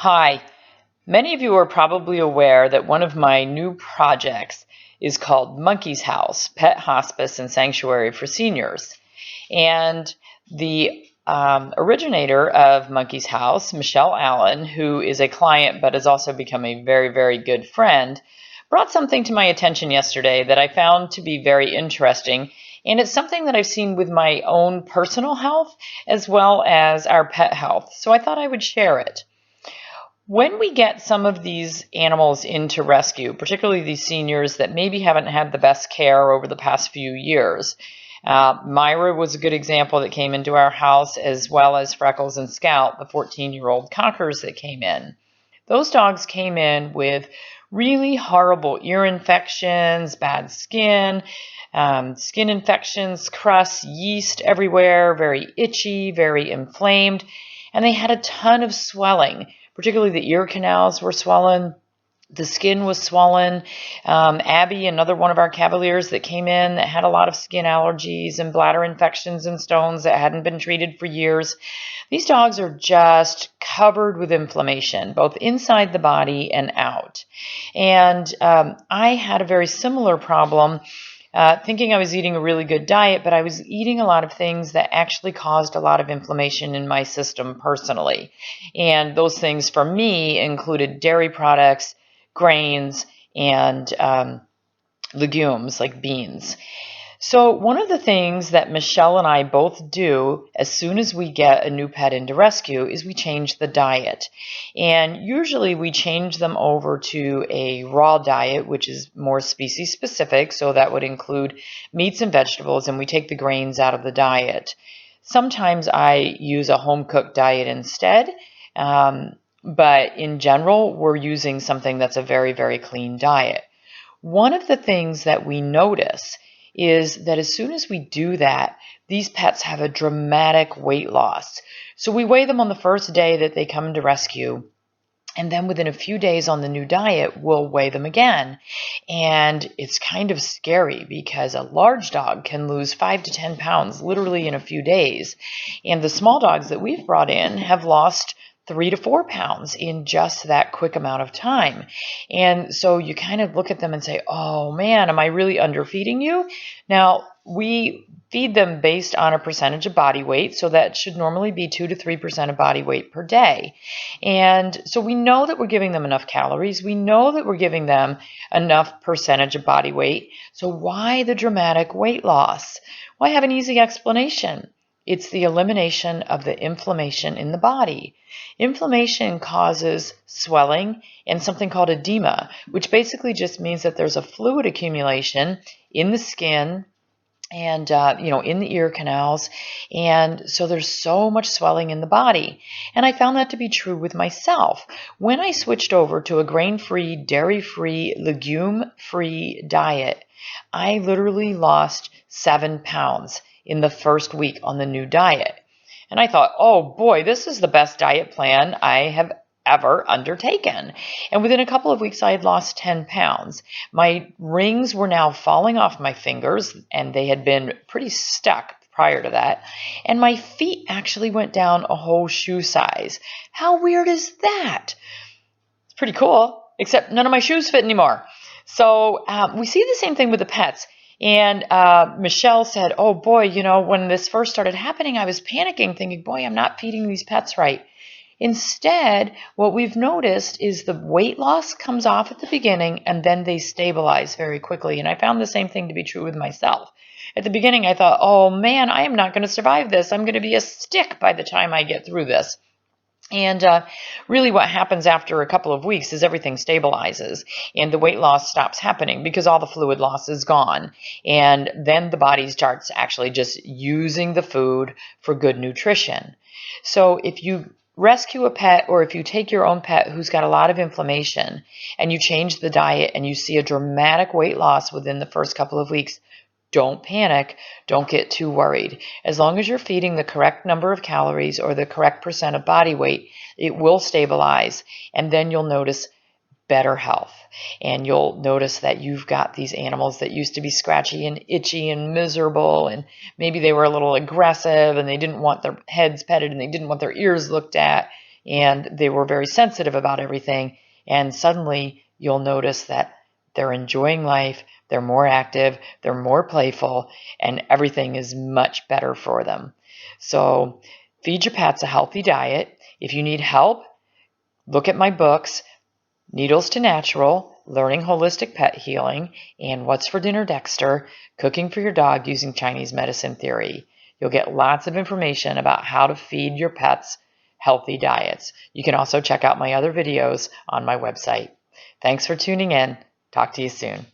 Hi, many of you are probably aware that one of my new projects is called Monkey's House, Pet Hospice and Sanctuary for Seniors. And the originator of Monkey's House, Michelle Allen, who is a client but has also become a very, very good friend, brought something to my attention yesterday that I found to be very interesting. And it's something that I've seen with my own personal health as well as our pet health. So I thought I would share it. When we get some of these animals into rescue, particularly these seniors that maybe haven't had the best care over the past few years, Myra was a good example that came into our house, as well as Freckles and Scout, the 14-year-old cockers that came in. Those dogs came in with really horrible ear infections, bad skin, skin infections, crusts, yeast everywhere, very itchy, very inflamed, and they had a ton of swelling. Particularly the ear canals were swollen. The skin was swollen. Abby, another one of our Cavaliers that came in that had a lot of skin allergies and bladder infections and stones that hadn't been treated for years. These dogs are just covered with inflammation, both inside the body and out. And I had a very similar problem. Thinking I was eating a really good diet, but I was eating a lot of things that actually caused a lot of inflammation in my system personally. And those things for me included dairy products, grains, and legumes like beans. So one of the things that Michelle and I both do as soon as we get a new pet into rescue is we change the diet. And usually we change them over to a raw diet, which is more species specific. So that would include meats and vegetables, and we take the grains out of the diet. Sometimes I use a home cooked diet instead. But in general, we're using something that's a very, very clean diet. One of the things that we notice is that as soon as we do that, these pets have a dramatic weight loss. So we weigh them on the first day that they come into rescue, and then within a few days on the new diet, we'll weigh them again. And it's kind of scary because a large dog can lose 5 to 10 pounds literally in a few days. And the small dogs that we've brought in have lost 3 to 4 pounds in just that quick amount of time. And so you kind of look at them and say, oh man, am I really underfeeding you? Now, we feed them based on a percentage of body weight. So that should normally be 2 to 3% of body weight per day. And so we know that we're giving them enough calories. We know that we're giving them enough percentage of body weight. So why the dramatic weight loss? Well, I have an easy explanation. It's the elimination of the inflammation in the body. Inflammation causes swelling and something called edema, which basically just means that there's a fluid accumulation in the skin and in the ear canals, and so there's so much swelling in the body. And I found that to be true with myself. When I switched over to a grain-free, dairy-free, legume-free diet, I literally lost 7 pounds in the first week on the new diet. And I thought, oh boy, this is the best diet plan I have ever undertaken. And within a couple of weeks, I had lost 10 pounds. My rings were now falling off my fingers, and they had been pretty stuck prior to that. And my feet actually went down a whole shoe size. How weird is that? It's pretty cool, except none of my shoes fit anymore. So we see the same thing with the pets. And Michelle said, oh boy, when this first started happening, I was panicking, thinking, boy, I'm not feeding these pets right. Instead, what we've noticed is the weight loss comes off at the beginning and then they stabilize very quickly. And I found the same thing to be true with myself. At the beginning, I thought, oh man, I am not going to survive this. I'm going to be a stick by the time I get through this. And really what happens after a couple of weeks is everything stabilizes and the weight loss stops happening because all the fluid loss is gone. And then the body starts actually just using the food for good nutrition. So if you rescue a pet, or if you take your own pet who's got a lot of inflammation and you change the diet and you see a dramatic weight loss within the first couple of weeks, don't panic. Don't get too worried. As long as you're feeding the correct number of calories or the correct percent of body weight, it will stabilize. And then you'll notice better health. And you'll notice that you've got these animals that used to be scratchy and itchy and miserable, and maybe they were a little aggressive and they didn't want their heads petted and they didn't want their ears looked at. and they were very sensitive about everything. And suddenly you'll notice that they're enjoying life, they're more active, they're more playful, and everything is much better for them. So feed your pets a healthy diet. If you need help, look at my books, Needles to Natural, Learning Holistic Pet Healing, and What's for Dinner Dexter, Cooking for Your Dog Using Chinese Medicine Theory. You'll get lots of information about how to feed your pets healthy diets. You can also check out my other videos on my website. Thanks for tuning in. Talk to you soon.